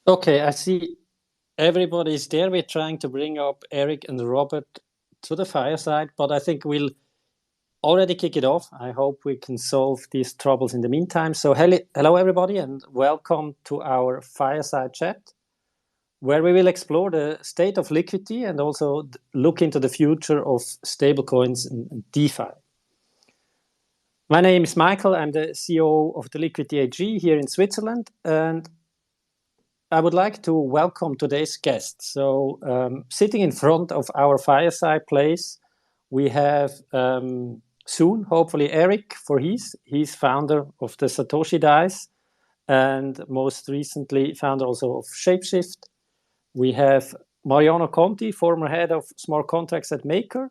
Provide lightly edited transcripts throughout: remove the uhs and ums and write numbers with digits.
Okay, I see everybody's there. We're trying to bring up Erik and Robert to the fireside, but I think we'll already kick it off. I hope we can solve these troubles in the meantime. So, hello everybody, and welcome to our fireside chat, where we will explore the state of liquidity and also look into the future of stablecoins and DeFi. My name is Michael. I'm the CEO of the Liquity AG here in Switzerland, and I would like to welcome today's guest. So, sitting in front of our fireside place, we have soon, hopefully, Erik Voorhees. He's founder of the SatoshiDice and most recently founder also of Shapeshift. We have Mariano Conti, former head of smart contracts at Maker.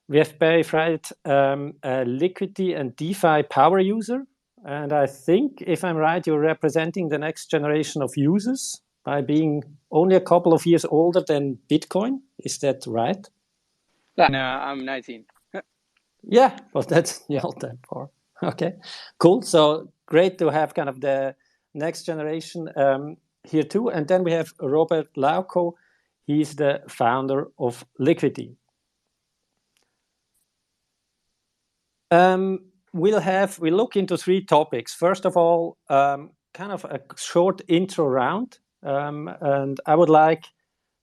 We have verified a Liquity and DeFi power user. And I think, if I'm right, you're representing the next generation of users by being only a couple of years older than Bitcoin. Is that right? No, I'm 19. Yeah, well, that's not that far. Okay, cool. So great to have kind of the next generation here too. And then we have Robert Lauko. He's the founder of Liquity. We'll look into three topics. First of all, kind of a short intro round, and I would like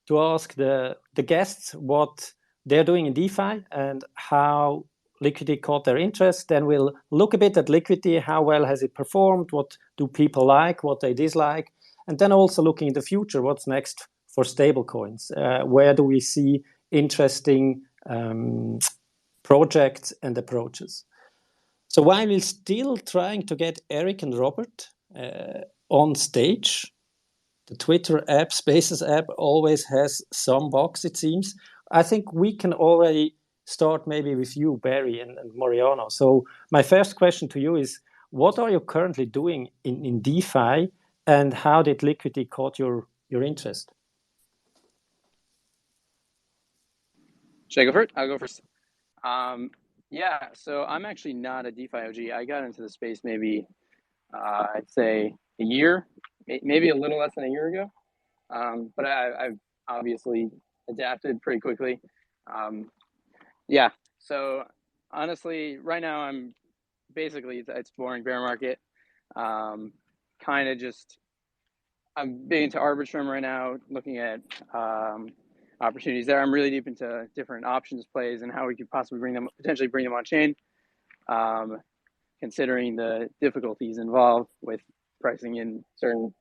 to ask the guests what they're doing in DeFi and how Liquity caught their interest. Then we'll look a bit at Liquity, how well has it performed, what do people like, what they dislike, and then also looking in the future, what's next for stablecoins, where do we see interesting projects and approaches. So while we're still trying to get Erik and Robert on stage, the Twitter app, Spaces app, always has some bugs, it seems. I think we can already start maybe with you, Barry and Mariano. So my first question to you is, what are you currently doing in DeFi, and how did Liquity caught your interest? Should I go first? I'll go first. Yeah, so I'm actually not a DeFi OG. I got into the space maybe, I'd say a year, maybe a little less than a year ago. But I've obviously adapted pretty quickly. Yeah, so honestly, right now I'm basically, it's boring bear market. Kind of just, I'm big into Arbitrum right now, looking at opportunities there. I'm really deep into different options plays and how we could possibly potentially bring them on chain, considering the difficulties involved with pricing in certain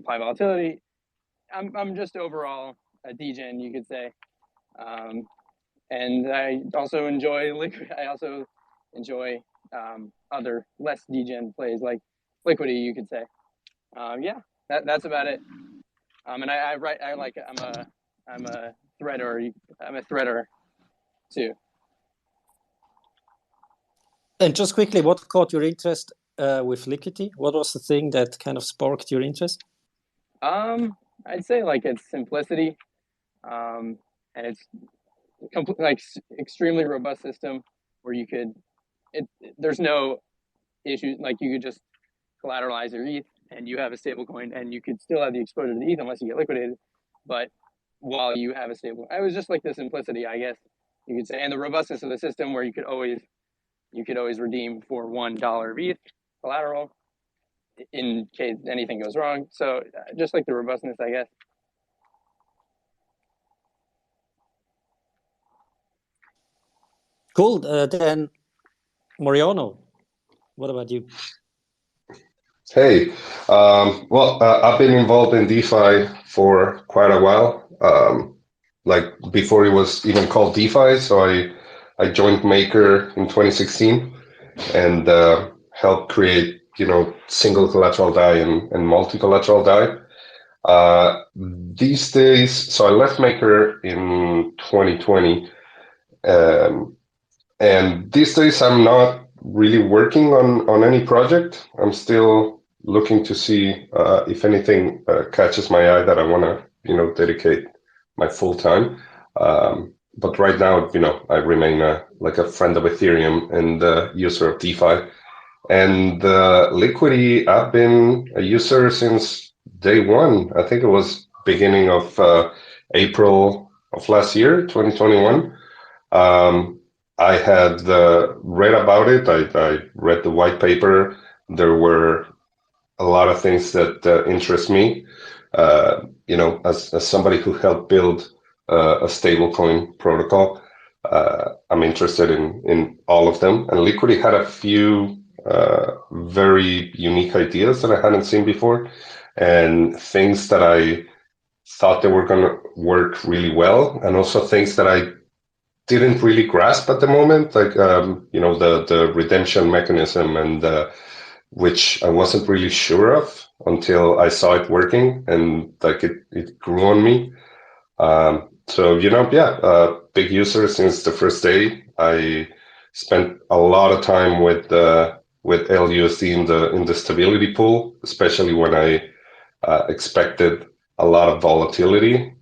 high volatility. I'm just overall a degen, you could say, and I also enjoy liquid. I also enjoy other less degen plays like Liquity, you could say. Yeah, that's about it. And I write. I like. I'm a threader. I'm a threader too. And just quickly, what caught your interest with Liquity? What was the thing that kind of sparked your interest? I'd say like its simplicity, and it's like extremely robust system where you could. There's no issue. Like you could just collateralize your ETH, and you have a stable coin, and you could still have the exposure to the ETH unless you get liquidated. But while you have a stable, I was just like the simplicity, I guess you could say, and the robustness of the system where you could always redeem for $1 of ETH collateral in case anything goes wrong. So just like the robustness, I guess. Cool. Then Mariano, what about you? Hey, I've been involved in DeFi for quite a while, like before it was even called DeFi. So I joined Maker in 2016 and helped create, single collateral DAI and multi-collateral DAI. These days, so I left Maker in 2020, and these days I'm not really working on any project. I'm still looking to see if anything catches my eye that I want to, dedicate my full time. But right now, I remain like a friend of Ethereum and a user of DeFi. And Liquity, I've been a user since day one. I think it was beginning of April of last year, 2021. I had read about it. I read the white paper. There were a lot of things that interest me. As somebody who helped build a stablecoin protocol, I'm interested in all of them. And Liquity had a few very unique ideas that I hadn't seen before, and things that I thought they were going to work really well, and also things that I didn't really grasp at the moment, like the redemption mechanism, and which I wasn't really sure of until I saw it working, and like it grew on me. Big user since the first day. I spent a lot of time with LUSD in the stability pool, especially when I expected a lot of volatility,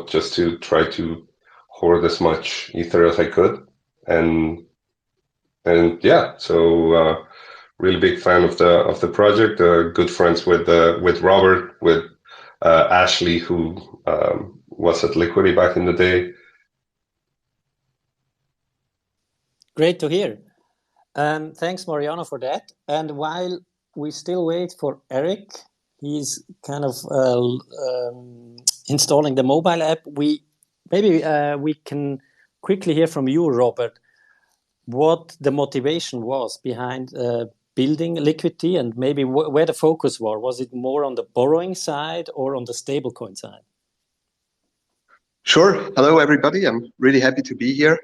just to try to hoard as much ether as I could. And yeah, so really big fan of the project. Good friends with Robert, with Ashley, who was at Liquity back in the day. Great to hear. Thanks, Mariano, for that. And while we still wait for Erik, he's kind of installing the mobile app. We can quickly hear from you, Robert, what the motivation was behind building Liquity, and maybe where the focus was. Was it more on the borrowing side or on the stablecoin side? Sure. Hello, everybody. I'm really happy to be here.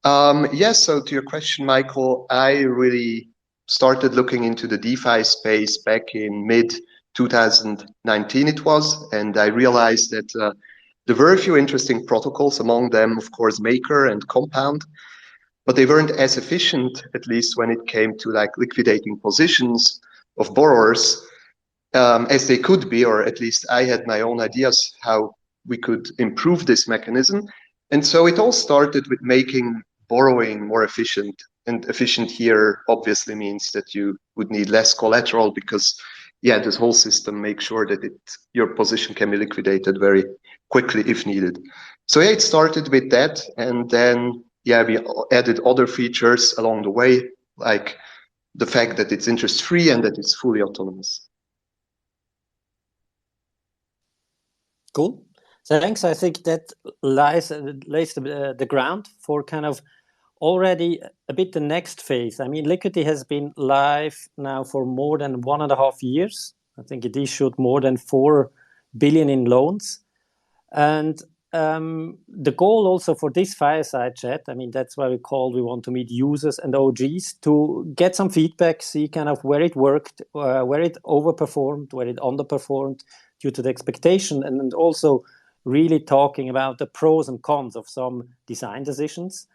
Yes, so to your question, Michael, I really started looking into the DeFi space back in mid-2019 it was, and I realized that there were a few interesting protocols, among them, of course, Maker and Compound, but they weren't as efficient, at least when it came to like liquidating positions of borrowers as they could be, or at least I had my own ideas how we could improve this mechanism. And so it all started with making borrowing more efficient. And efficient here obviously means that you would need less collateral because, yeah, this whole system makes sure that your position can be liquidated very quickly if needed. So yeah, it started with that. And then, yeah, we added other features along the way, like the fact that it's interest-free and that it's fully autonomous. Cool. Thanks. I think that lays the ground for kind of already a bit the next phase. I mean, Liquity has been live now for more than 1.5 years. I think it issued more than 4 billion in loans. And the goal also for this fireside chat, I mean, that's why we want to meet users and OGs to get some feedback, see kind of where it worked, where it overperformed, where it underperformed due to the expectation, and also really talking about the pros and cons of some design decisions.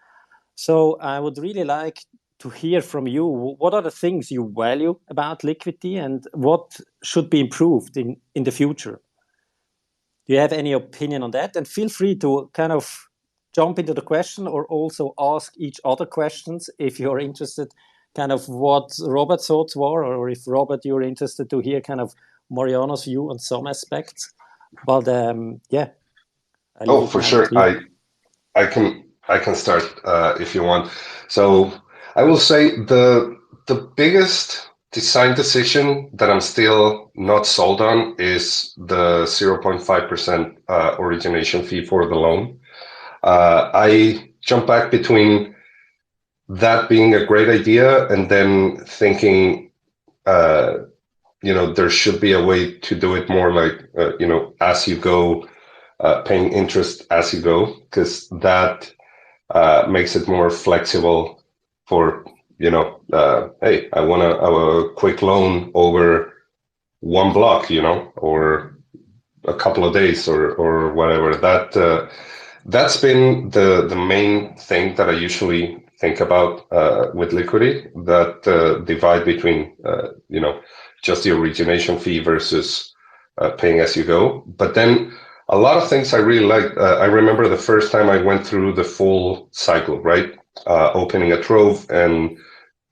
So I would really like to hear from you. What are the things you value about Liquity and what should be improved in the future? Do you have any opinion on that? And feel free to kind of jump into the question or also ask each other questions if you're interested kind of what Robert's thoughts were, or if Robert, you're interested to hear kind of Mariano's view on some aspects. But yeah. Oh, for sure. I can start if you want. So I will say the biggest design decision that I'm still not sold on is the 0.5% origination fee for the loan. I jump back between that being a great idea and then thinking, there should be a way to do it more like, as you go, paying interest as you go, because that makes it more flexible for, hey, I want a quick loan over one block, or a couple of days or whatever. That's been the main thing that I usually think about with Liquity, that divide between, just the origination fee versus paying as you go. But then a lot of things I really like. I remember the first time I went through the full cycle, right? Opening a trove and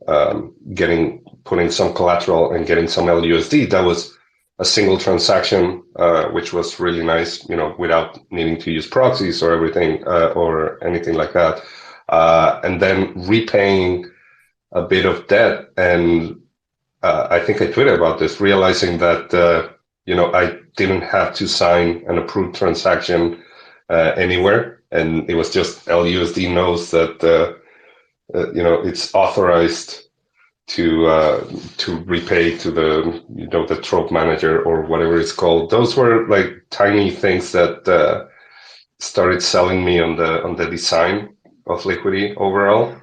putting some collateral and getting some LUSD. That was a single transaction, which was really nice, without needing to use proxies or everything, or anything like that. And then repaying a bit of debt. And I think I tweeted about this, realizing that, I didn't have to sign an approved transaction anywhere. And it was just LUSD knows that, it's authorized to repay to the trope manager or whatever it's called. Those were like tiny things that started selling me on the design of Liquity overall.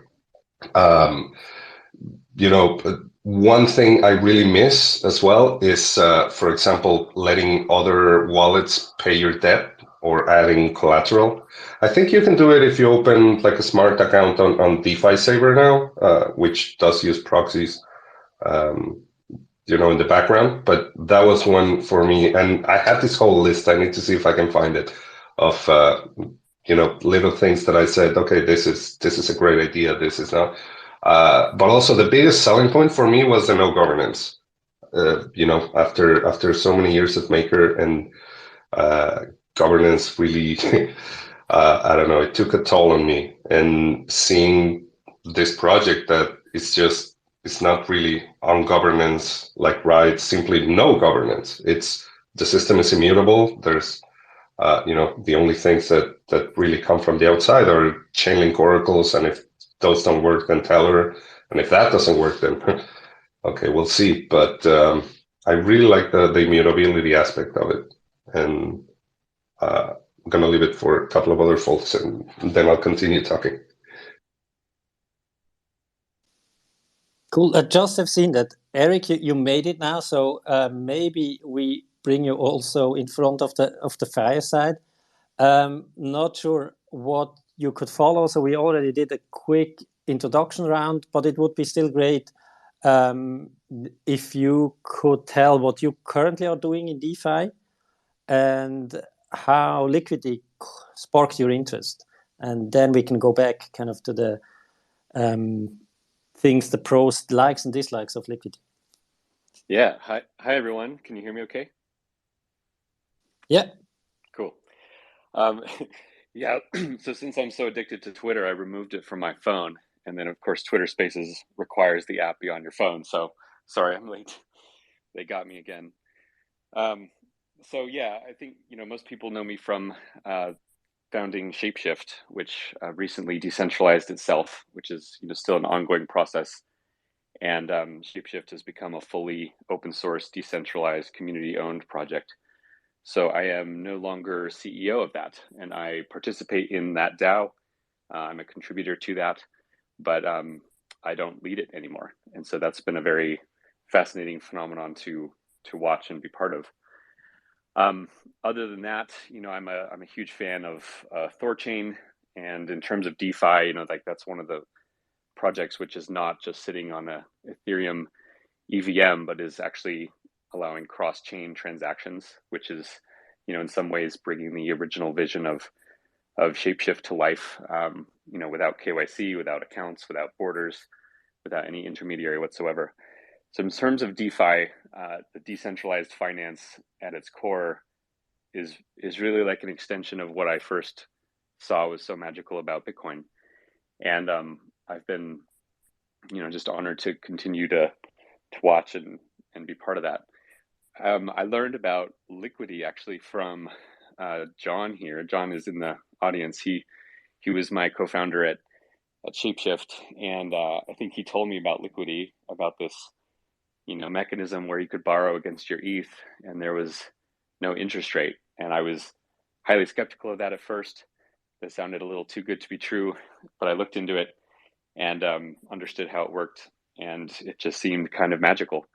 One thing I really miss as well is, for example, letting other wallets pay your debt or adding collateral. I think you can do it if you open like a smart account on DeFi Saver now, which does use proxies, um, in the background. But that was one for me. And I had this whole list. I need to see if I can find it of, little things that I said, okay, this is a great idea. This is not. But also the biggest selling point for me was the no governance. After so many years at Maker, and governance really, I don't know, it took a toll on me. And seeing this project that it's not really on governance, like right, simply no governance. The system is immutable. There's the only things that really come from the outside are Chainlink oracles, and if those don't work, then Teller, and if that doesn't work, then okay, we'll see. But I really like the immutability aspect of it, and I'm gonna leave it for a couple of other folks, and then I'll continue talking. Cool. I just have seen that, Erik, you made it now, so maybe we bring you also in front of the fireside. Not sure what you could follow, so we already did a quick introduction round, but it would be still great if you could tell what you currently are doing in DeFi and how Liquity sparked your interest, and then we can go back kind of to the things, the pros, likes and dislikes of Liquity. Yeah. Hi everyone. Can you hear me okay? Yeah. Cool. Yeah. So since I'm so addicted to Twitter, I removed it from my phone. And then of course, Twitter Spaces requires the app be on your phone. So sorry, I'm late. They got me again. So yeah, I think, most people know me from founding Shapeshift, which recently decentralized itself, which is, still an ongoing process. And Shapeshift has become a fully open source, decentralized, community-owned project. So I am no longer CEO of that, and I participate in that DAO. I'm a contributor to that, but I don't lead it anymore. And so that's been a very fascinating phenomenon to watch and be part of. Other than that, I'm a huge fan of Thorchain, and in terms of DeFi, that's one of the projects which is not just sitting on a Ethereum EVM, but is actually allowing cross-chain transactions, which is, in some ways bringing the original vision of Shapeshift to life, without KYC, without accounts, without borders, without any intermediary whatsoever. So in terms of DeFi, the decentralized finance at its core is really like an extension of what I first saw was so magical about Bitcoin. And I've been, just honored to continue to watch and be part of that. I learned about Liquity actually from John here. John is in the audience. He was my co-founder at Shapeshift, and I think he told me about Liquity, about this, mechanism where you could borrow against your ETH, and there was no interest rate. And I was highly skeptical of that at first. That sounded a little too good to be true, but I looked into it and understood how it worked, and it just seemed kind of magical.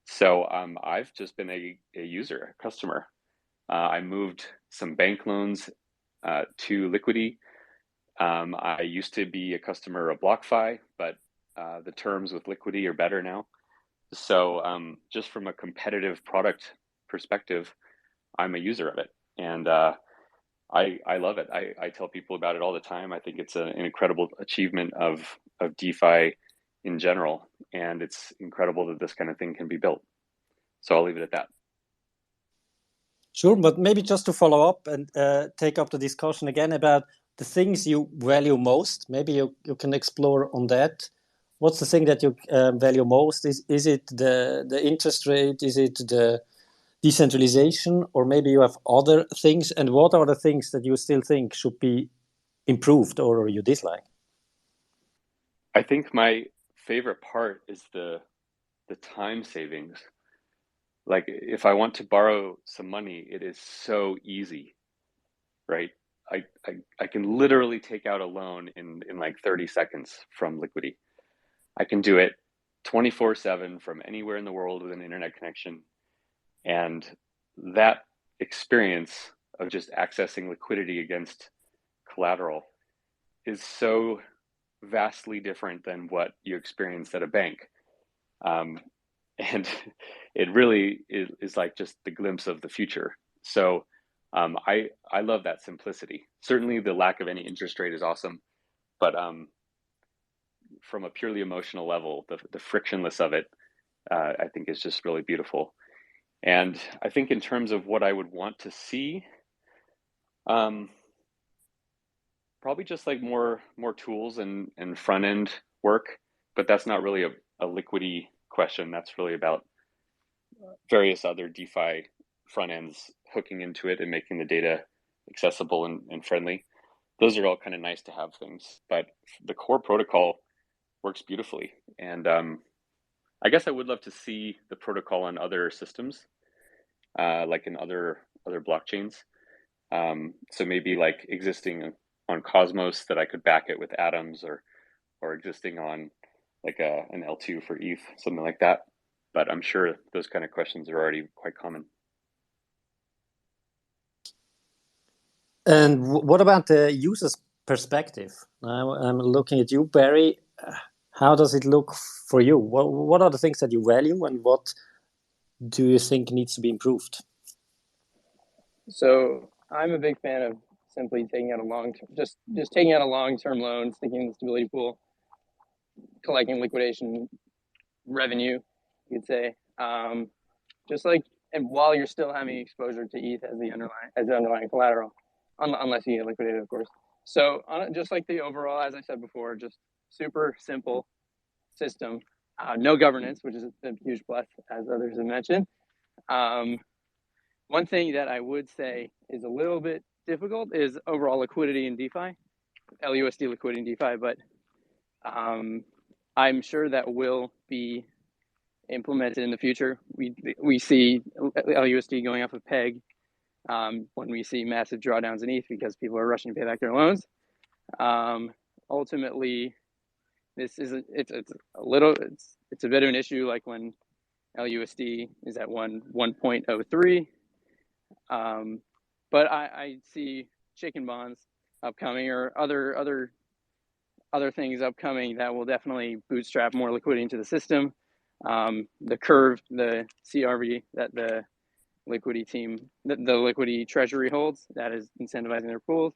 So I've just been a user, a customer. I moved some bank loans to Liquity. I used to be a customer of BlockFi, but the terms with Liquity are better now. So just from a competitive product perspective, I'm a user of it, and I love it. I tell people about it all the time. I think it's an incredible achievement of DeFi in general, and it's incredible that this kind of thing can be built. So I'll leave it at that. Sure, but maybe just to follow up and take up the discussion again about the things you value most. Maybe you can explore on that. What's the thing that you value most? Is it the interest rate? Is it the decentralization? Or maybe you have other things? And what are the things that you still think should be improved or you dislike? I think my favorite part is the time savings. Like if I want to borrow some money, it is so easy, right? I can literally take out a loan in like 30 seconds from Liquity. I can do it 24/7 from anywhere in the world with an internet connection. And that experience of just accessing liquidity against collateral is so vastly different than what you experience at a bank. And it really is like just the glimpse of the future. So I love that simplicity. Certainly the lack of any interest rate is awesome, but from a purely emotional level, the frictionless of it, I think is just really beautiful. And I think in terms of what I would want to see, probably just like more tools and front end work, but that's not really a Liquity question. That's really about various other DeFi front ends hooking into it and making the data accessible and friendly. Those are all kind of nice to have things, but the core protocol works beautifully. And I guess I would love to see the protocol on other systems, like in other blockchains. So maybe like existing on Cosmos that I could back it with atoms, or existing on like an L2 for ETH, something like that. But I'm sure those kind of questions are already quite common. And what about the user's perspective? I'm looking at you, Barry. How does it look for you? What are the things that you value, and what do you think needs to be improved? So I'm a big fan of simply taking out a just taking out a long-term loan, sticking in the stability pool, collecting liquidation revenue, you could say. Just like, and while you're still having exposure to ETH as the underlying collateral, unless you get liquidated, of course. So just like the overall, as I said before, just super simple system, no governance, which is a huge plus, as others have mentioned. One thing that I would say is a little bit difficult is overall liquidity in DeFi, LUSD liquidity in DeFi, but I'm sure that will be implemented in the future. We see LUSD going off of peg when we see massive drawdowns in ETH because people are rushing to pay back their loans. Ultimately, it's a bit of an issue, like when LUSD is at 1.03. But I see chicken bonds upcoming, or other things upcoming that will definitely bootstrap more liquidity into the system. The curve, the CRV that the Liquity team, the Liquity treasury holds, that is incentivizing their pools.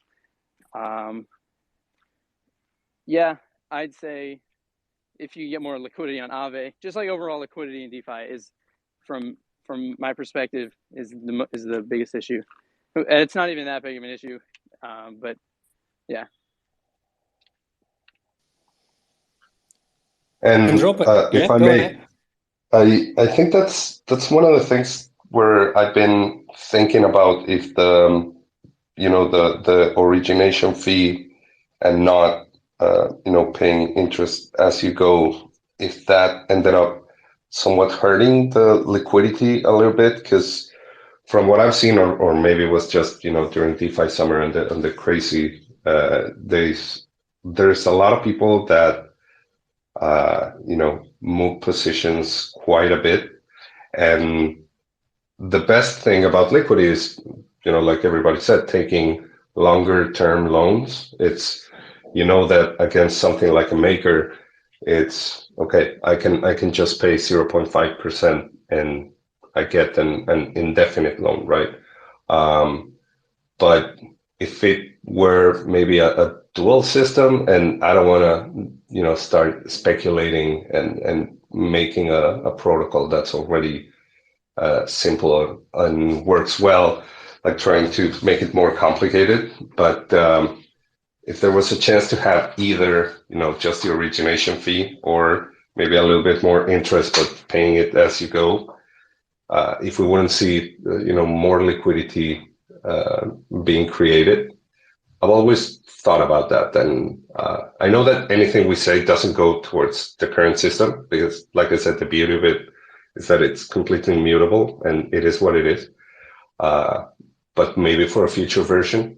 Yeah, I'd say if you get more liquidity on Aave, just like overall liquidity in DeFi is, from my perspective, is the biggest issue. It's not even that big of an issue, but yeah. And Robert, if I go may, ahead. I think that's one of the things where I've been thinking about, if the the origination fee and not paying interest as you go, if that ended up somewhat hurting the liquidity a little bit, because from what I've seen, or maybe it was just during DeFi summer and the crazy days, there's a lot of people that move positions quite a bit. And the best thing about Liquity is, like everybody said, taking longer term loans. It's, that against something like a maker, it's okay, I can just pay 0.5% and I get an indefinite loan, right? But if it were maybe a dual system, and I don't want to, start speculating and making a protocol that's already simple and works well, like trying to make it more complicated. But if there was a chance to have either, just the origination fee or maybe a little bit more interest, but paying it as you go, if we wouldn't see, more liquidity being created. I've always thought about that. And I know that anything we say doesn't go towards the current system because, like I said, the beauty of it is that it's completely immutable and it is what it is. But maybe for a future version.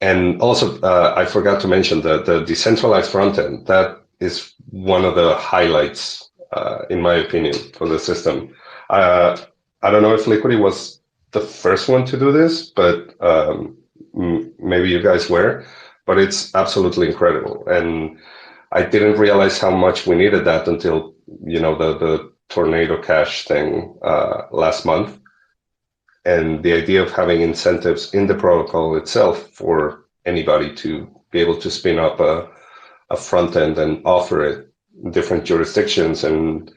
And also, I forgot to mention the decentralized front end. That is one of the highlights, in my opinion, for the system. I don't know if Liquity was the first one to do this, but maybe you guys were. But it's absolutely incredible. And I didn't realize how much we needed that until, the Tornado Cash thing last month. And the idea of having incentives in the protocol itself for anybody to be able to spin up a front end and offer it in different jurisdictions and,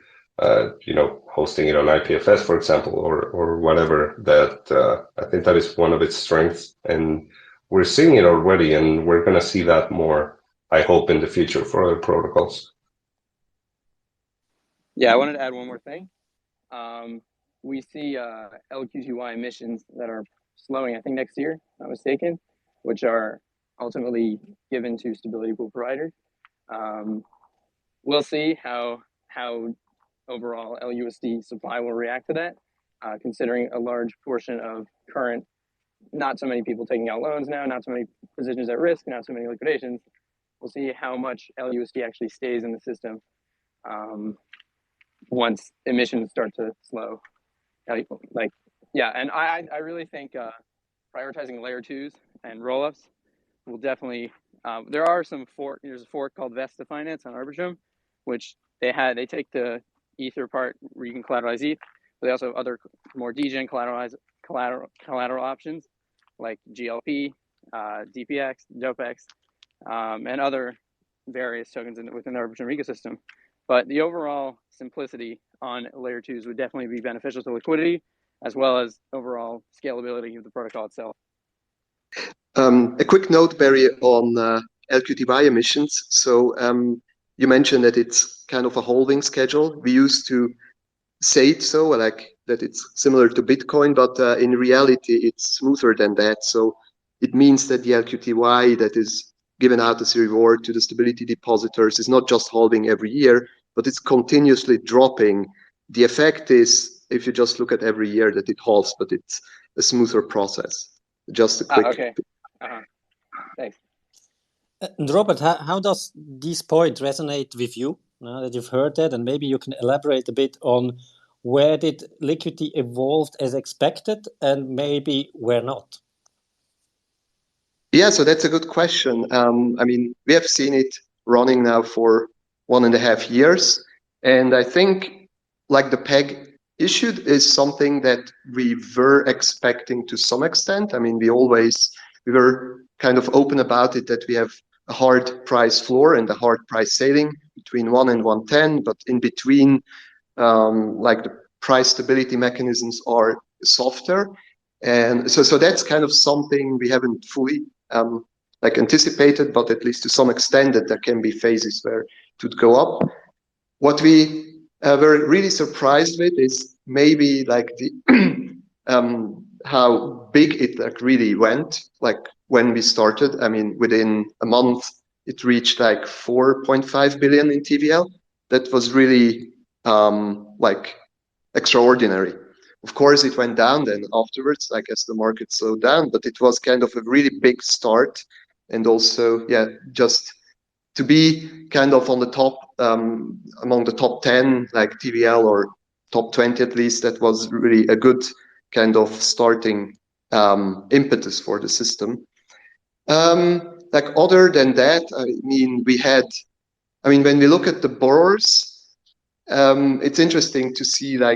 hosting it on IPFS, for example, or whatever, that I think that is one of its strengths. And we're seeing it already, and we're going to see that more, I hope, in the future for other protocols. Yeah, I wanted to add one more thing. We see LQTY emissions that are slowing, I think next year, if I'm not mistaken, which are ultimately given to stability pool providers. We'll see how overall LUSD supply will react to that, considering a large portion of current, not so many people taking out loans now, not so many positions at risk, not so many liquidations. We'll see how much LUSD actually stays in the system once emissions start to slow. And I really think prioritizing layer 2s and rollups will definitely. There are some there's a fork called Vesta Finance on Arbitrum, which they take the Ether part where you can collateralize ETH, but they also have other more degen collateral options like GLP, DPX, DopeX, and other various tokens within the Arbitrum ecosystem. But the overall simplicity on layer 2s would definitely be beneficial to liquidity, as well as overall scalability of the protocol itself. A quick note, Barry, on LQTY emissions. So you mentioned that it's kind of a holding schedule. We used to say it so, like that it's similar to Bitcoin, but in reality, it's smoother than that. So it means that the LQTY that is given out as a reward to the stability depositors is not just holding every year, but it's continuously dropping. The effect is, if you just look at every year, that it halts, but it's a smoother process. Just a quick. Okay. Thanks. And Robert, how does this point resonate with you now that you've heard that? And maybe you can elaborate a bit on where did liquidity evolve as expected and maybe where not? Yeah, so that's a good question. We have seen it running now for 1.5 years. And I think like the PEG issued is something that we were expecting to some extent. We were kind of open about it, that we have a hard price floor and a hard price ceiling between 1 and 110, but in between, the price stability mechanisms are softer. And so that's kind of something we haven't fully anticipated, but at least to some extent that there can be phases where it would go up. What we were really surprised with is maybe how big it really went. When we started, within a month it reached 4.5 billion in TVL. That was really extraordinary. Of course, it went down then afterwards, as the market slowed down, but it was kind of a really big start. And also, just to be kind of on the top, among the top 10, TVL, or top 20 at least, that was really a good kind of starting impetus for the system. Other than that, when we look at the borrowers, it's interesting to see how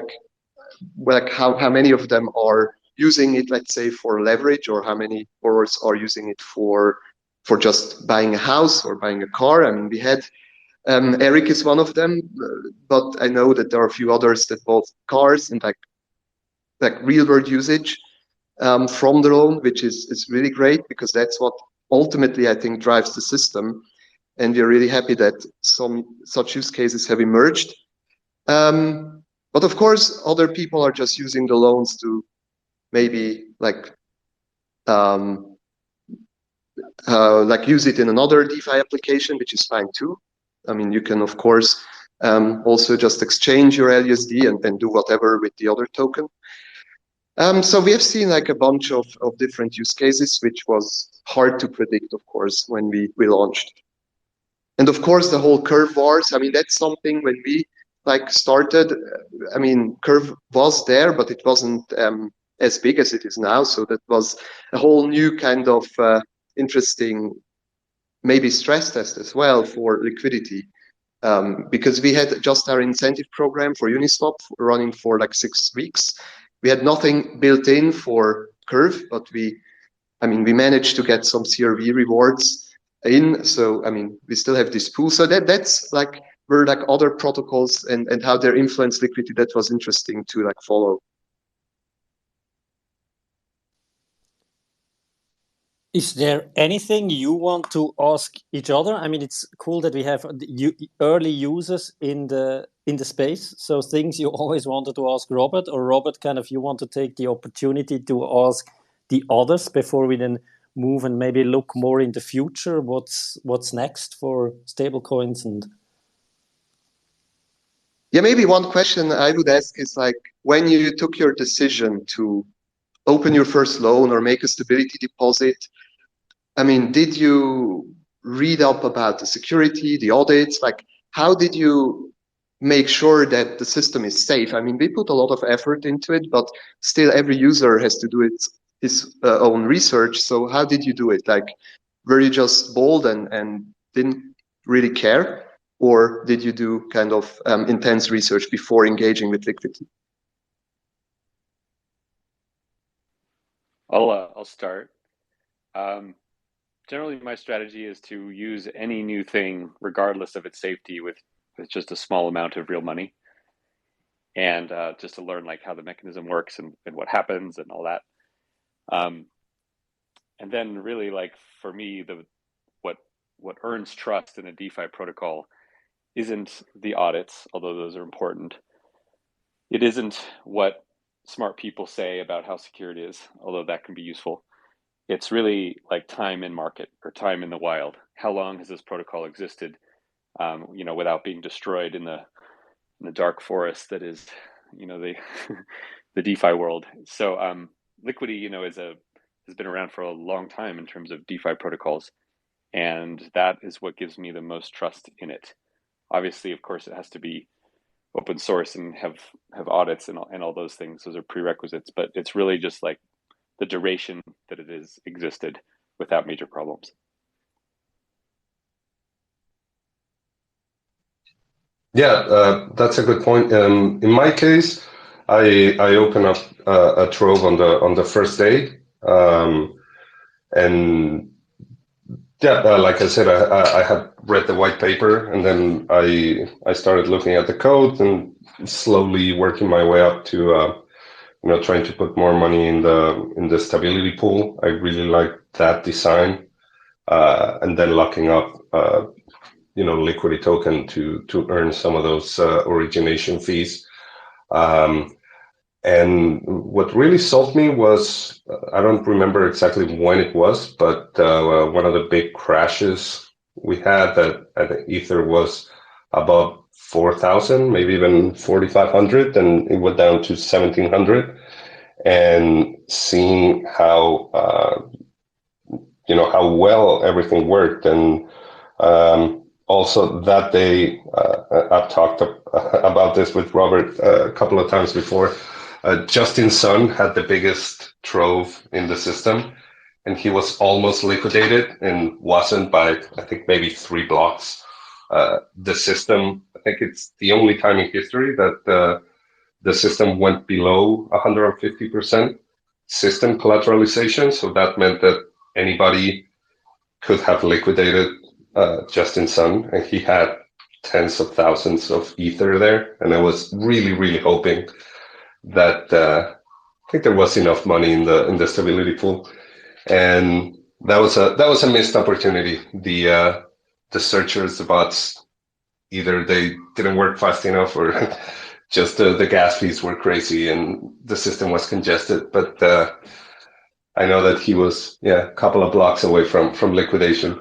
many of them are using it, let's say, for leverage, or how many borrowers are using it for just buying a house or buying a car. We had Erik is one of them, but I know that there are a few others that bought cars, and like real world usage from the loan, which is really great, because that's what ultimately I think drives the system. And we're really happy that some such use cases have emerged. But of course, other people are just using the loans to maybe like use it in another DeFi application, which is fine too. I mean, you can of course also just exchange your LUSD and do whatever with the other token. So we have seen like a bunch of different use cases, which was hard to predict, of course, when we launched. And of course, the whole curve wars. I mean, that's something when we like started. I mean, curve was there, but it wasn't as big as it is now. So that was a whole new kind of interesting, maybe stress test as well for liquidity, because we had just our incentive program for Uniswap running for like 6 weeks. We had nothing built in for curve, but we managed to get some CRV rewards in. So I mean, we still have this pool. So that's like where like other protocols and how they influence liquidity. That was interesting to like follow. Is there anything you want to ask each other? I mean, it's cool that we have early users in the space. So things you always wanted to ask Robert, or Robert, kind of you want to take the opportunity to ask the others before we then move and maybe look more in the future. What's next for stablecoins? And yeah, maybe one question I would ask is like, when you took your decision to open your first loan or make a stability deposit, I mean, did you read up about the security, the audits? Like, how did you make sure that the system is safe? I mean, we put a lot of effort into it, but still every user has to do his own research. So how did you do it? Like, were you just bold and didn't really care? Or did you do kind of intense research before engaging with liquidity? I'll start. Generally, my strategy is to use any new thing, regardless of its safety, with just a small amount of real money, and just to learn like how the mechanism works and what happens and all that. And then really, like, for me, what earns trust in a DeFi protocol isn't the audits, although those are important. It isn't what smart people say about how secure it is, although that can be useful. It's really like time in market or time in the wild. How long has this protocol existed, without being destroyed in the dark forest that is, the the DeFi world. So Liquity, has been around for a long time in terms of DeFi protocols, and that is what gives me the most trust in it. Obviously, of course, it has to be open source and have audits and all those things. Those are prerequisites, but it's really just like the duration that it has existed without major problems. Yeah, that's a good point. In my case, I open up a trove on the first day, and yeah, like I said, I had read the white paper, and then I started looking at the code and slowly working my way up to trying to put more money in the stability pool. I really like that design, and then locking up Liquity token to earn some of those origination fees. And what really sold me was, I don't remember exactly when it was, but one of the big crashes we had that I think Ether was above 4,000, maybe even 4,500, and it went down to 1,700. And seeing how how well everything worked, and also that day, I've talked about this with Robert a couple of times before. Justin Sun had the biggest trove in the system, and he was almost liquidated and wasn't by, I think, maybe 3 blocks. The system, I think it's the only time in history that the system went below 150% system collateralization. So that meant that anybody could have liquidated Justin Sun, and he had tens of thousands of Ether there. And I was really, really hoping that think there was enough money in the stability pool, and that was a missed opportunity. The searchers, the bots, either they didn't work fast enough or just the gas fees were crazy and the system was congested. But I know that he was a couple of blocks away from liquidation.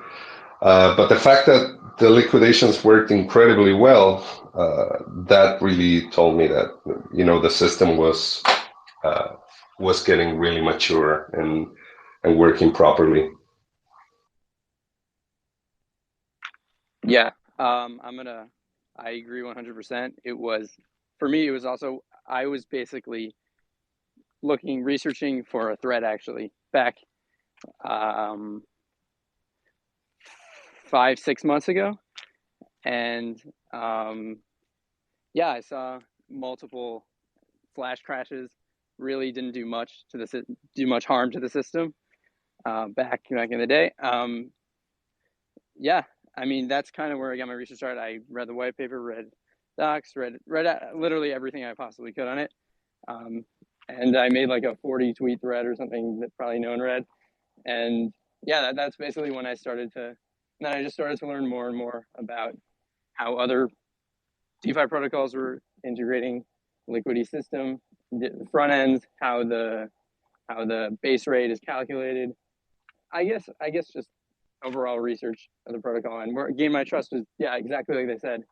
But the fact that the liquidations worked incredibly well, that really told me that the system was getting really mature and working properly. Yeah, I agree 100%. For me, it was also, I was basically researching for a thread actually back 5-6 months ago. And I saw multiple flash crashes, really didn't do much harm to the system back in the day. I mean, that's kind of where I got my research started. I read the white paper, read docs, read literally everything I possibly could on it. And I made like a 40 tweet thread or something that probably no one read. And that's basically when I started to learn more and more about how other DeFi protocols were integrating liquidity system, the front ends, how the base rate is calculated. I guess just overall research of the protocol, and gain my trust was exactly like they said,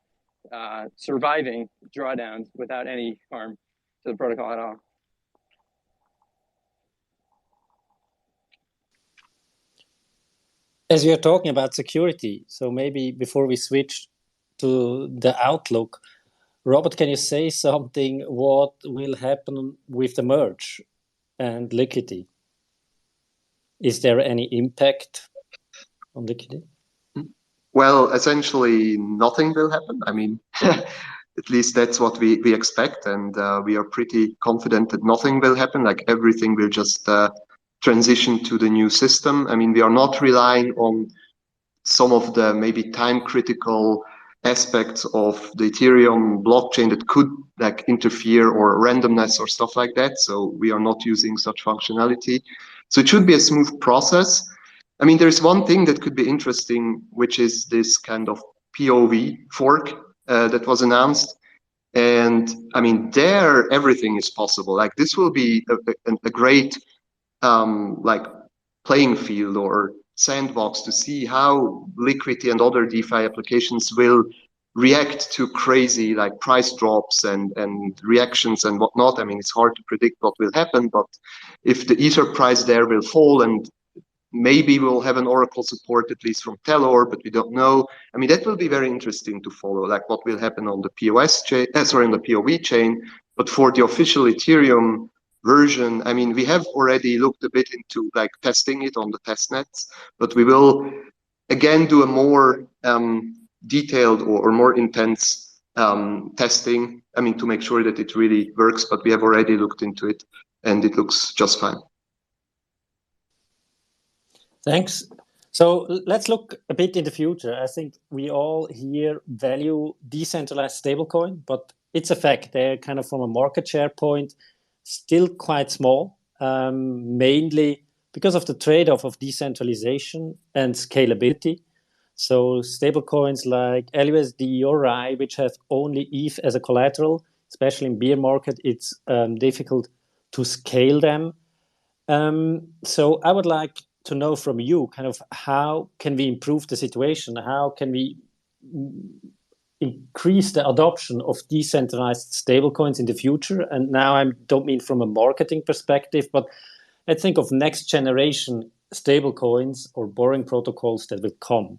surviving drawdowns without any harm to the protocol at all. As you're talking about security, so maybe before we switch to the outlook, Robert, can you say something what will happen with the merge and liquidity? Is there any impact on liquidity? Well, essentially nothing will happen. I mean, at least that's what we expect, and we are pretty confident that nothing will happen. Like everything will just transition to the new system. I mean, we are not relying on some of the maybe time critical aspects of the Ethereum blockchain that could like interfere or randomness or stuff like that. So we are not using such functionality. So it should be a smooth process. I mean, there's one thing that could be interesting, which is this kind of POV fork that was announced. And I mean, there everything is possible. Like this will be a great like playing field or sandbox to see how Liquidity and other DeFi applications will react to crazy like price drops and reactions and whatnot. I mean, it's hard to predict what will happen, but if the Ether price there will fall, and maybe we'll have an Oracle support at least from Telor, but we don't know. I mean, that will be very interesting to follow, like what will happen on the POS chain, on the POV chain. But for the official Ethereum version, I mean, we have already looked a bit into like testing it on the test nets, but we will again do a more detailed or more intense testing. I mean, to make sure that it really works, but we have already looked into it and it looks just fine. Thanks. So let's look a bit in the future. I think we all here value decentralized stablecoin, but it's a fact they're kind of from a market share point still quite small, mainly because of the trade-off of decentralization and scalability. So stablecoins like LUSD or RAI, which have only ETH as a collateral, especially in bear market, it's difficult to scale them. So I would like to know from you kind of how can we improve the situation? How can we increase the adoption of decentralized stablecoins in the future? And now I don't mean from a marketing perspective, but I think of next generation stablecoins or borrowing protocols that will come.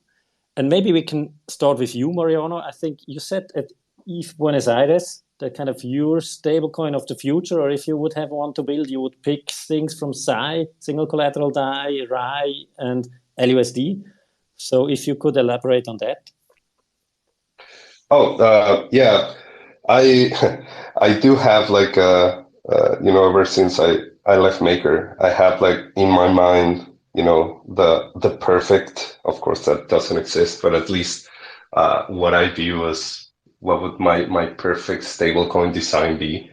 And maybe we can start with you, Mariano. I think you said at ETH Buenos Aires, the kind of your stablecoin of the future, or if you would have one to build, you would pick things from SAI, single collateral DAI, RAI, and LUSD. So if you could elaborate on that. Yeah, I do have like ever since I left Maker, I have like in my mind, the perfect, of course that doesn't exist, but at least what I view as what would my perfect stablecoin design be.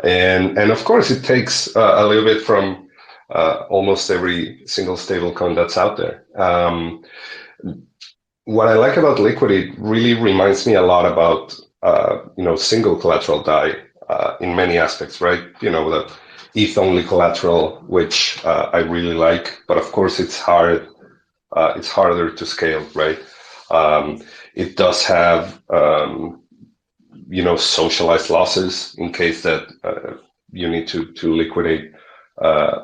And of course, it takes a little bit from almost every single stablecoin that's out there. What I like about Liquity really reminds me a lot about single collateral DAI in many aspects, right? The ETH only collateral, which I really like, but of course it's hard. It's harder to scale, right? It does have socialized losses in case that you need to liquidate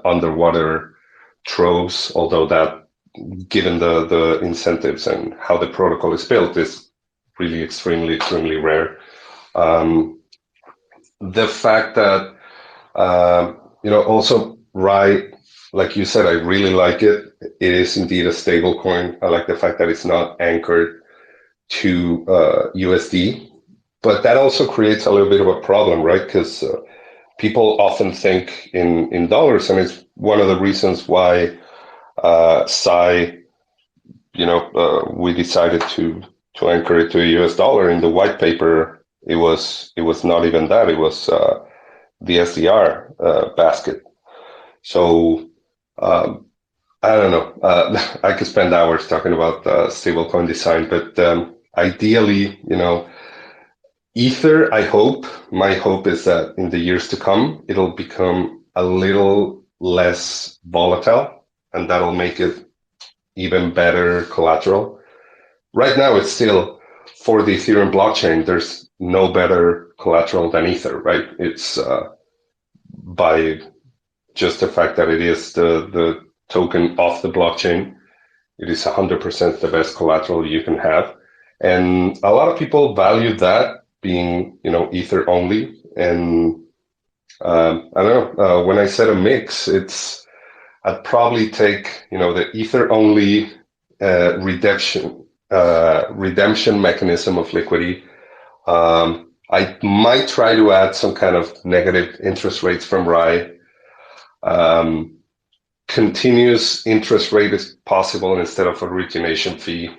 underwater troves, although that, given the incentives and how the protocol is built, is really extremely rare. The fact that also RAI, like you said, I really like it. It is indeed a stable coin. I like the fact that it's not anchored to USD, but that also creates a little bit of a problem, right? Because people often think in dollars, and it's one of the reasons why we decided to anchor it to a US dollar. In the white paper, it was not even that. It was the SDR basket. So I don't know. I could spend hours talking about stablecoin design, but ideally, Ether, my hope is that in the years to come, it'll become a little less volatile, and that'll make it even better collateral. Right now, it's still, for the Ethereum blockchain, there's no better collateral than Ether, right? It's by just the fact that it is the token off the blockchain, it is 100% the best collateral you can have. And a lot of people value that being, Ether only. And I don't know, when I said a mix, I'd probably take, the Ether only redemption mechanism of Liquity. I might try to add some kind of negative interest rates from RAI. Continuous interest rate is possible instead of origination fee.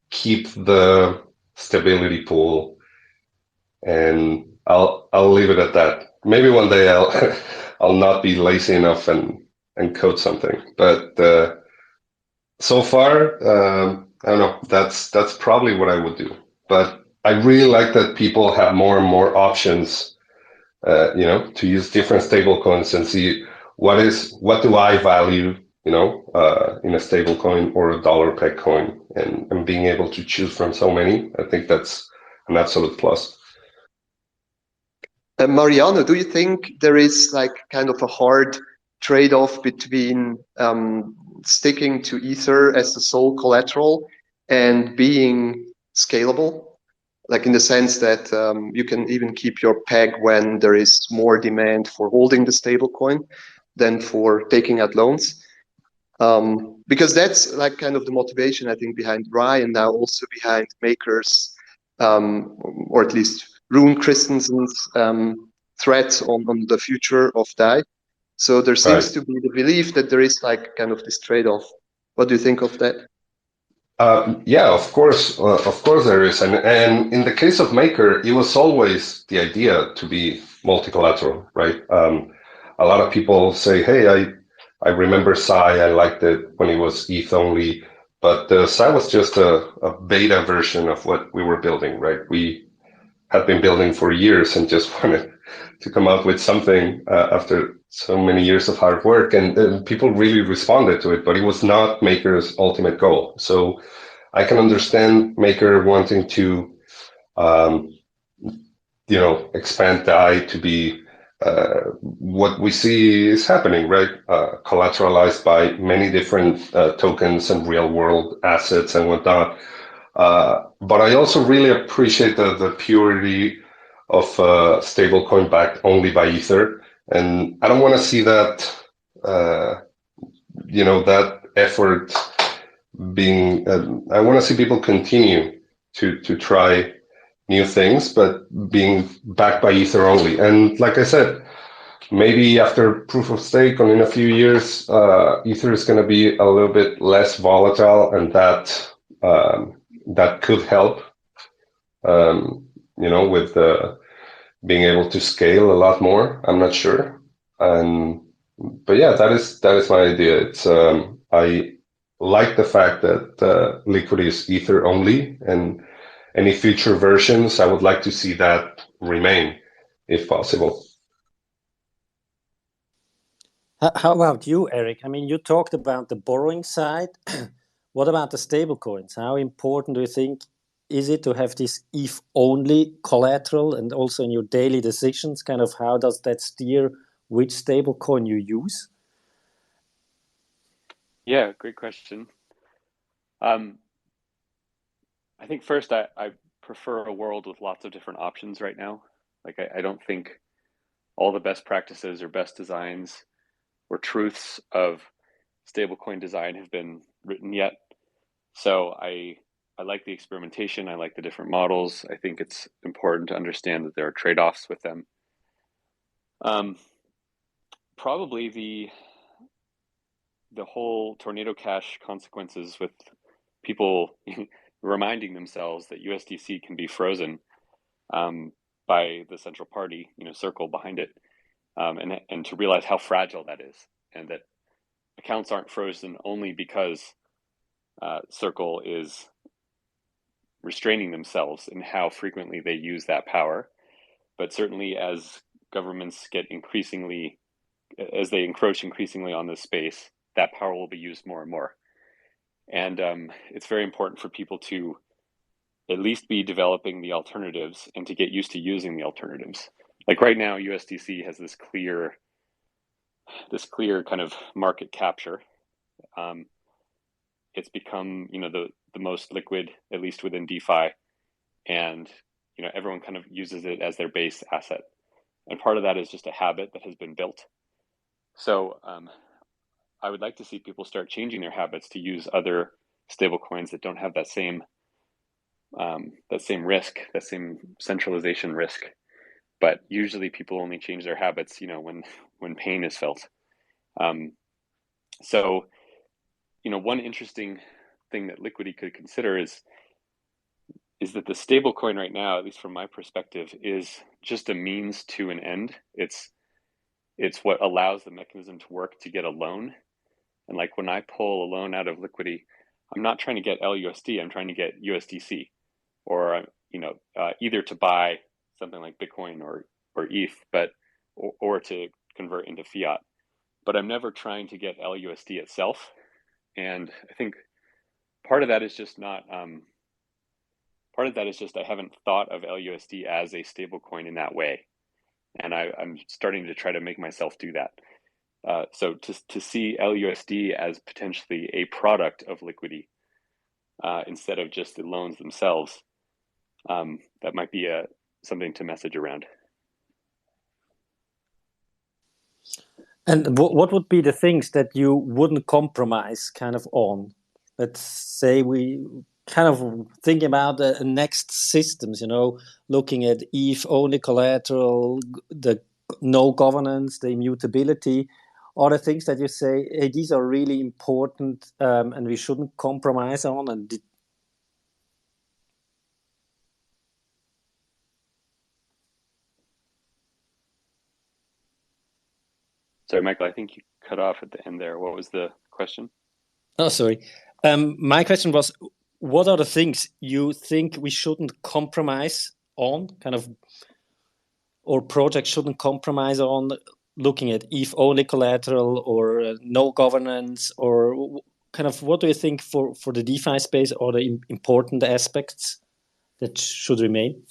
Keep the stability pool, and I'll leave it at that. Maybe one day I'll not be lazy enough and code something. But so far, I don't know. That's probably what I would do. But I really like that people have more and more options, to use different stablecoins and see what do I value, in a stablecoin or a dollar peg coin, and being able to choose from so many. I think that's an absolute plus. Mariano, do you think there is like kind of a hard trade-off between sticking to Ether as the sole collateral and being scalable? Like in the sense that you can even keep your peg when there is more demand for holding the stablecoin than for taking out loans. Because that's like kind of the motivation, I think, behind RAI, and now also behind Maker's, or at least Rune Christensen's threat on the future of DAI. So there seems to be the belief that there is like kind of this trade-off. What do you think of that? Yeah, of course there is, and in the case of Maker, it was always the idea to be multi-collateral, right? A lot of people say, "Hey, I remember Sai. I liked it when it was ETH only," but Sai was just a beta version of what we were building, right? We had been building for years and just wanted to come out with something after so many years of hard work, and people really responded to it, but it was not Maker's ultimate goal. So I can understand Maker wanting to, expand DAI to be what we see is happening, right? Collateralized by many different tokens and real world assets and whatnot. But I also really appreciate the purity of stablecoin backed only by Ether. And I don't want to see that, that effort being, I want to see people continue to try new things, but being backed by Ether only. And like I said, maybe after proof of stake or in a few years, Ether is going to be a little bit less volatile, and that could help, with being able to scale a lot more. I'm not sure. But yeah, that is my idea. It's I like the fact that Liquid is Ether only, and any future versions, I would like to see that remain, if possible. How about you, Erik? I mean, you talked about the borrowing side. What about the stablecoins? How important do you think is it to have this ETH only collateral, and also in your daily decisions, kind of how does that steer which stablecoin you use? Yeah, great question. I think first I prefer a world with lots of different options right now. Like I don't think all the best practices or best designs or truths of stablecoin design have been written yet. So I like the experimentation. I like the different models. I think it's important to understand that there are trade-offs with them. Probably the whole tornado cash consequences with people reminding themselves that USDC can be frozen by the central party, Circle behind it, and to realize how fragile that is, and that accounts aren't frozen only because Circle is restraining themselves in how frequently they use that power, but certainly as governments get as they encroach increasingly on this space, that power will be used more and more. And it's very important for people to at least be developing the alternatives and to get used to using the alternatives. Like right now, USDC has this clear kind of market capture. It's become, the most liquid, at least within DeFi, and everyone kind of uses it as their base asset. And part of that is just a habit that has been built. So I would like to see people start changing their habits to use other stablecoins that don't have that same risk, that same centralization risk. But usually people only change their habits, when pain is felt. So, one interesting thing that Liquity could consider is that the stablecoin right now, at least from my perspective, is just a means to an end. It's what allows the mechanism to work to get a loan. And like when I pull a loan out of Liquity, I'm not trying to get LUSD, I'm trying to get USDC, or either to buy something like Bitcoin or ETH, or to convert into fiat. But I'm never trying to get LUSD itself. And I think part of that is just I haven't thought of LUSD as a stable coin in that way. And I'm starting to try to make myself do that. So to see LUSD as potentially a product of Liquity instead of just the loans themselves, that might be something to message around. And what would be the things that you wouldn't compromise kind of on? Let's say we kind of thinking about the next systems, looking at ETH only collateral, the no governance, the immutability, are the things that you say, hey, these are really important and we shouldn't compromise on. And Sorry, Michael, I think you cut off at the end there. What was the question? Oh, sorry. My question was, what are the things you think we shouldn't compromise on, or projects shouldn't compromise on, looking at ETH only collateral or no governance, or kind of what do you think for the DeFi space are the important aspects that should remain?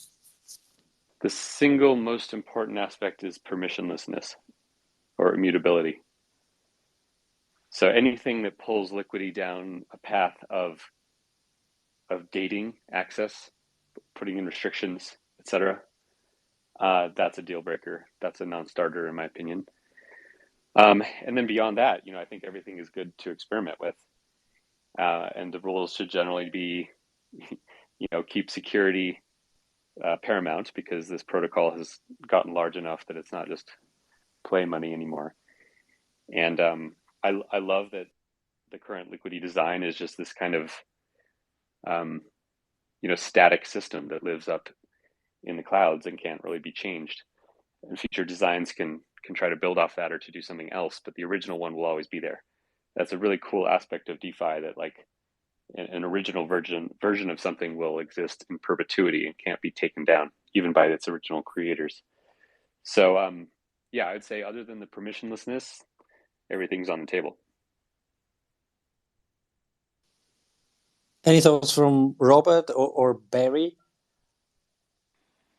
The single most important aspect is permissionlessness or immutability. So anything that pulls Liquity down a path of gating access, putting in restrictions, etc., that's a deal breaker. That's a non-starter, in my opinion. And then beyond that, I think everything is good to experiment with. And the rules should generally be, keep security paramount, because this protocol has gotten large enough that it's not just play money anymore. And I love that the current Liquity design is just this kind of static system that lives up in the clouds and can't really be changed. And future designs can try to build off that or to do something else, but the original one will always be there. That's a really cool aspect of DeFi, that like an original version of something will exist in perpetuity and can't be taken down, even by its original creators. So yeah, I'd say other than the permissionlessness, everything's on the table. Any thoughts from Robert or Barry?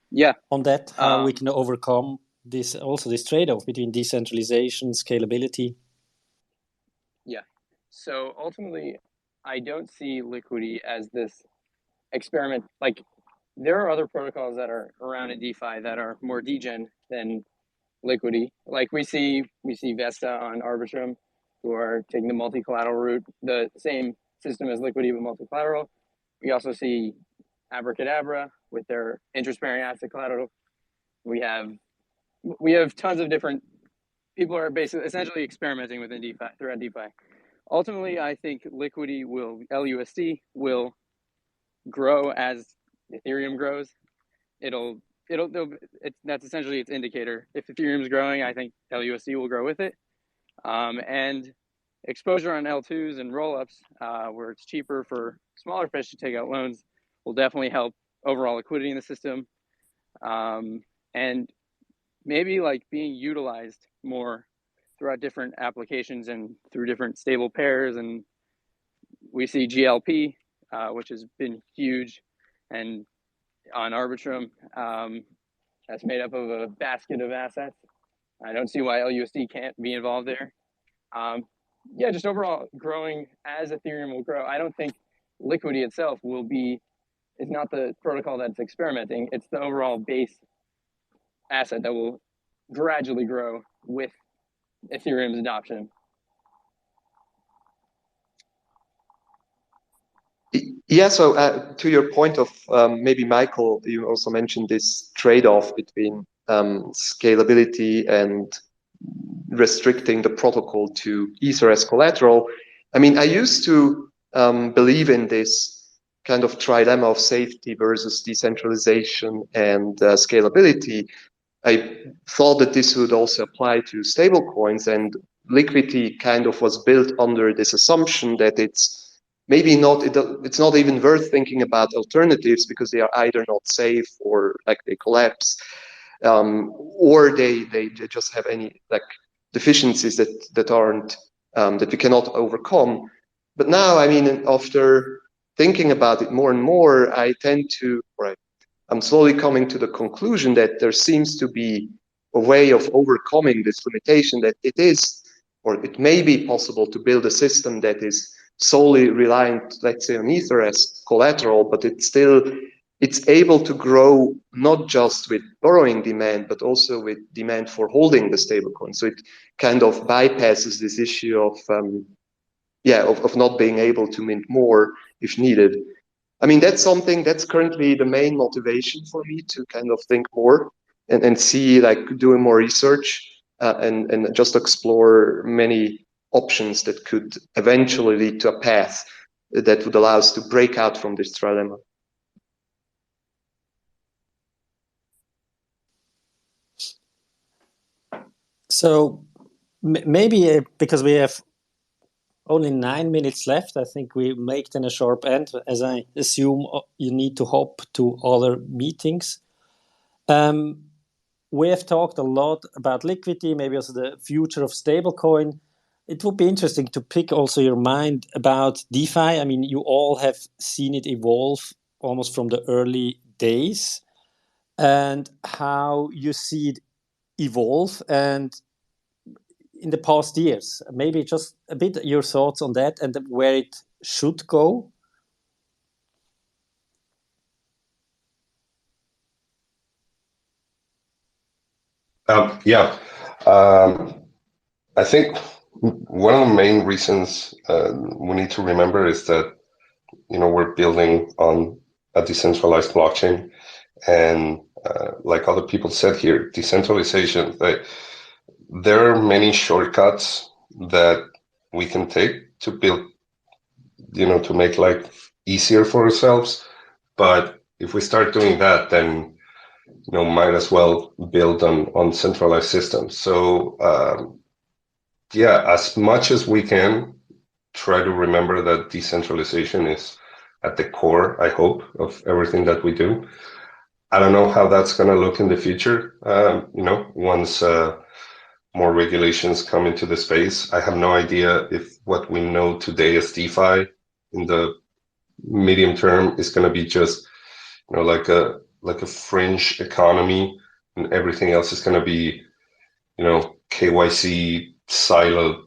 Yeah. On that, how we can overcome this trade-off between decentralization, scalability? Yeah. So ultimately, I don't see Liquity as this experiment. Like, there are other protocols that are around in DeFi that are more degen than Liquity. Like we see Vesta on Arbitrum, who are taking the multi-collateral route, the same system as Liquity but multi-collateral. We also see Abracadabra with their interest-bearing asset collateral. We have tons of different people are basically essentially experimenting within DeFi throughout DeFi. Ultimately, I think Liquity LUSD will grow as Ethereum grows. That's essentially its indicator. If Ethereum's growing, I think LUSD will grow with it. And exposure on L2s and rollups, where it's cheaper for smaller fish to take out loans, will definitely help overall liquidity in the system. And maybe like being utilized more throughout different applications and through different stable pairs. And we see GLP, which has been huge, and on Arbitrum, that's made up of a basket of assets. I don't see why LUSD can't be involved there. Yeah, just overall growing as Ethereum will grow. I don't think Liquity itself is not the protocol that's experimenting. It's the overall base asset that will gradually grow with Ethereum's adoption. Yeah, so to your point of maybe Michael, you also mentioned this trade-off between scalability and restricting the protocol to Ether as collateral. I mean, I used to believe in this kind of trilemma of safety versus decentralization and scalability. I thought that this would also apply to stablecoins, and Liquity kind of was built under this assumption that it's maybe not, it's not even worth thinking about alternatives because they are either not safe or like they collapse, or they just have any like deficiencies that aren't that we cannot overcome. But now, I mean, after thinking about it more and more, I'm slowly coming to the conclusion that there seems to be a way of overcoming this limitation, that it is, or it may be possible to build a system that is solely reliant, let's say, on Ether as collateral, but it's able to grow not just with borrowing demand, but also with demand for holding the stablecoin. So it kind of bypasses this issue of not being able to mint more if needed. I mean, that's currently the main motivation for me to kind of think more and see, like, doing more research and just explore many options that could eventually lead to a path that would allow us to break out from this trilemma. So maybe because we have only 9 minutes left, I think we make then a sharp end, as I assume you need to hop to other meetings. We have talked a lot about liquidity, maybe also the future of stablecoin. It would be interesting to pick also your mind about DeFi. I mean, you all have seen it evolve almost from the early days, and how you see it evolve and in the past years. Maybe just a bit your thoughts on that and where it should go. I think one of the main reasons we need to remember is that, you know, we're building on a decentralized blockchain, and like other people said here, decentralization, there are many shortcuts that we can take to build, you know, to make life easier for ourselves. But if we start doing that, then might as well build on centralized systems. So yeah, as much as we can, try to remember that decentralization is at the core, I hope, of everything that we do. I don't know how that's going to look in the future, once more regulations come into the space. I have no idea if what we know today as DeFi in the medium term is going to be just, like a fringe economy, and everything else is going to be, KYC siloed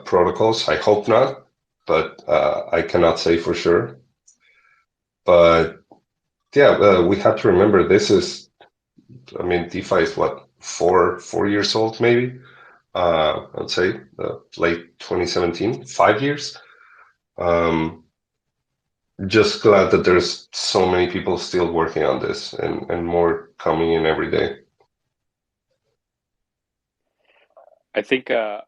protocols. I hope not, but I cannot say for sure. But yeah, we have to remember this is, DeFi is what, 4 years old, maybe? I'd say late 2017, 5 years. Just glad that there's so many people still working on this and more coming in every day. I think I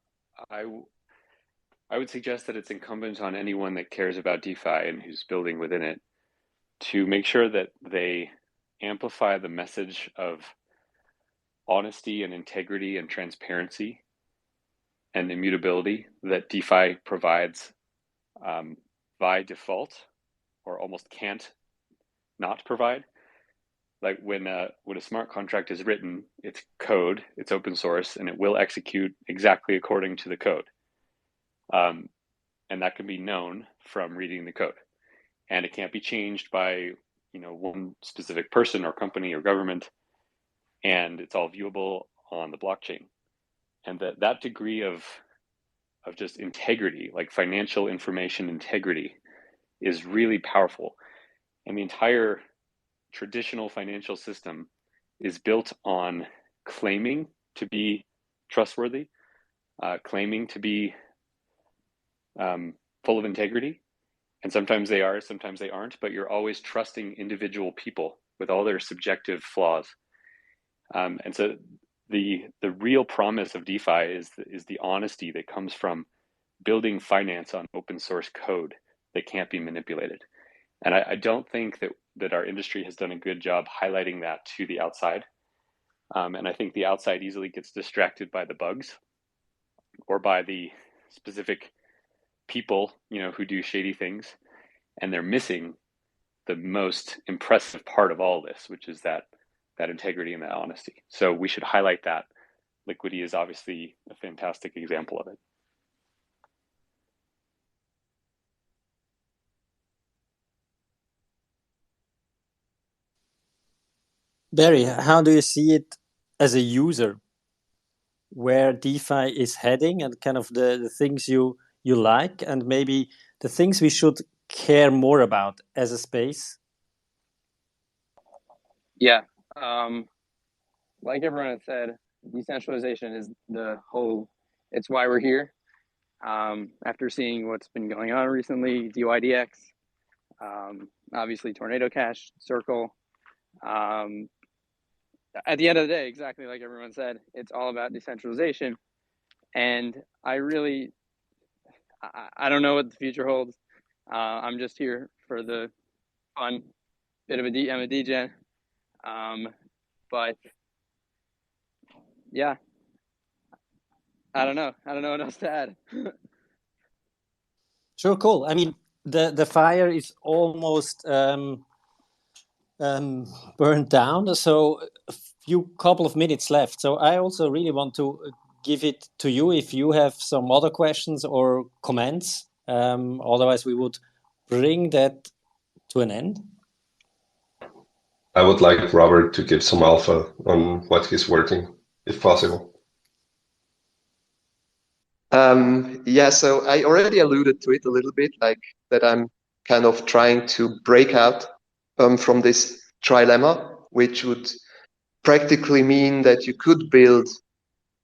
would suggest that it's incumbent on anyone that cares about DeFi and who's building within it to make sure that they amplify the message of honesty and integrity and transparency and immutability that DeFi provides by default, or almost can't not provide. Like when a smart contract is written, it's code, it's open source, and it will execute exactly according to the code. And that can be known from reading the code. And it can't be changed by one specific person or company or government. And it's all viewable on the blockchain. And that degree of just integrity, like financial information integrity, is really powerful. And the entire traditional financial system is built on claiming to be trustworthy, claiming to be full of integrity. And sometimes they are, sometimes they aren't, but you're always trusting individual people with all their subjective flaws. And so the real promise of DeFi is the honesty that comes from building finance on open source code that can't be manipulated. And I don't think that our industry has done a good job highlighting that to the outside. And I think the outside easily gets distracted by the bugs or by the specific people, who do shady things, and they're missing the most impressive part of all this, which is that integrity and that honesty. So we should highlight that. Liquity is obviously a fantastic example of it. Barry, how do you see it as a user, where DeFi is heading and kind of the things you like, and maybe the things we should care more about as a space? Yeah. Like everyone had said, decentralization is it's why we're here. After seeing what's been going on recently, DYDX, obviously Tornado Cash, Circle. At the end of the day, exactly like everyone said, it's all about decentralization. And I don't know what the future holds. I'm just here for the fun bit of I'm a DJ. But yeah, I don't know what else to add. Sure, cool. I mean, the fire is almost burned down, so a couple of minutes left. So I also really want to give it to you if you have some other questions or comments. Otherwise, we would bring that to an end. I would like Robert to give some alpha on what he's working, if possible. Yeah, so I already alluded to it a little bit, like that I'm kind of trying to break out from this trilemma, which would practically mean that you could build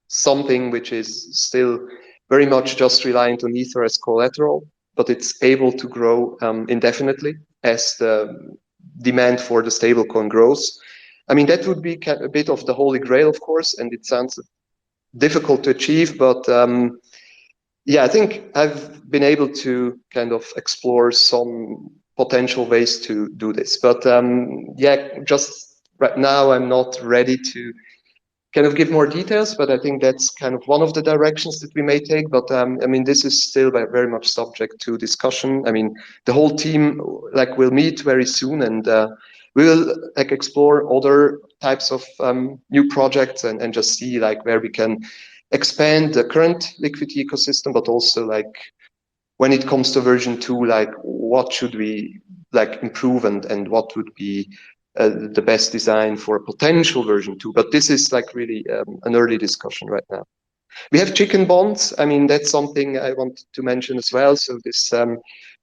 something which is still very much just reliant on Ether as collateral, but it's able to grow indefinitely as the demand for the stablecoin grows. I mean, that would be a bit of the holy grail, of course, and it sounds difficult to achieve, but yeah, I think I've been able to kind of explore some potential ways to do this. But yeah, just right now I'm not ready to kind of give more details, but I think that's kind of one of the directions that we may take. But I mean, this is still very much subject to discussion. I mean, the whole team will meet very soon, and we will explore other types of new projects and just see where we can expand the current Liquity ecosystem, but also when it comes to version 2, what should we improve and what would be the best design for a potential version 2. But this is really an early discussion right now. We have chicken bonds. I mean, that's something I want to mention as well. So this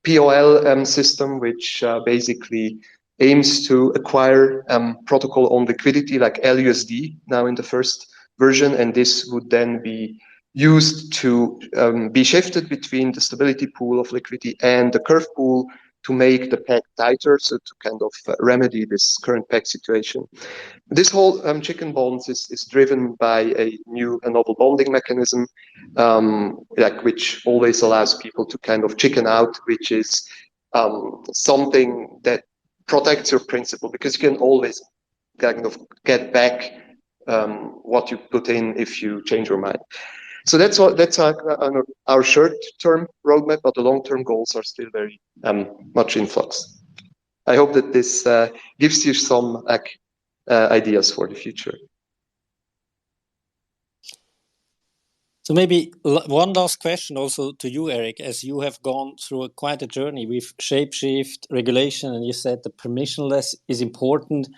POL system, which basically aims to acquire protocol on liquidity like LUSD now in the first version, and this would then be used to be shifted between the stability pool of liquidity and the curve pool to make the peg tighter, so to kind of remedy this current peg situation. This whole chicken bonds is driven by a novel bonding mechanism, which always allows people to kind of chicken out, which is something that protects your principal, because you can always kind of get back what you put in if you change your mind. So that's our short-term roadmap, but the long-term goals are still very much in flux. I hope that this gives you some ideas for the future. So maybe one last question also to you, Erik, as you have gone through quite a journey with shapeshift regulation, and you said the permissionless is important.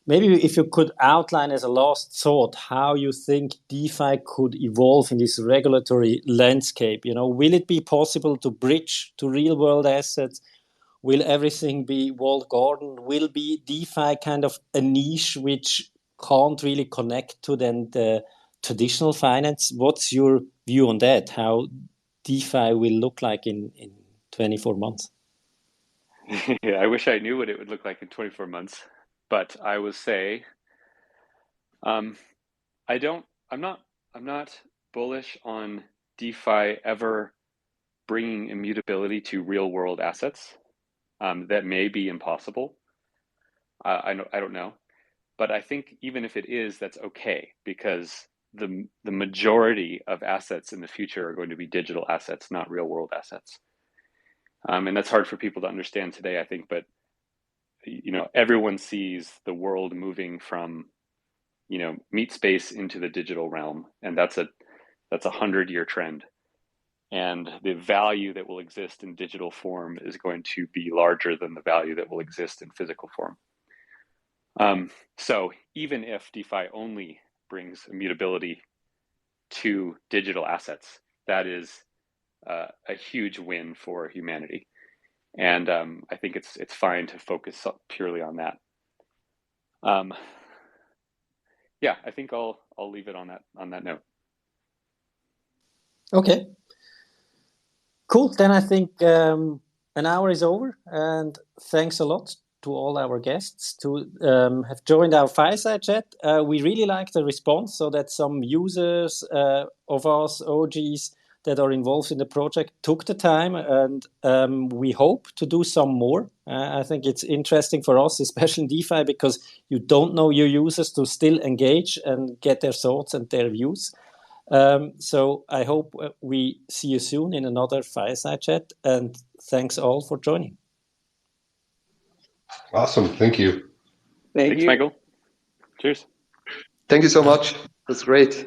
Maybe if you could outline as a last thought how you think DeFi could evolve in this regulatory landscape. Will it be possible to bridge to real-world assets? Will everything be walled garden? Will be DeFi kind of a niche which can't really connect to then the traditional finance? What's your view on that? How DeFi will look like in 24 months? Yeah, I wish I knew what it would look like in 24 months. But I will say, I'm not bullish on DeFi ever bringing immutability to real world assets. That may be impossible. I don't know, but I think even if it is, that's okay, because the majority of assets in the future are going to be digital assets, not real world assets. And that's hard for people to understand today, I think, but everyone sees the world moving from, meat space into the digital realm. And that's a 100-year trend. And the value that will exist in digital form is going to be larger than the value that will exist in physical form. So even if DeFi only brings immutability to digital assets, that is a huge win for humanity. And I think it's fine to focus purely on that. Yeah, I think I'll leave it on that note. Okay. Cool. Then I think an hour is over, and thanks a lot to all our guests to have joined our Fireside chat. We really like the response, so that some users of us, OGs, that are involved in the project took the time, and we hope to do some more. I think it's interesting for us, especially in DeFi, because you don't know your users to still engage and get their thoughts and their views. So I hope we see you soon in another Fireside chat, and thanks all for joining. Awesome. Thank you. Thanks, Michael. Cheers. Thank you so much. That's great.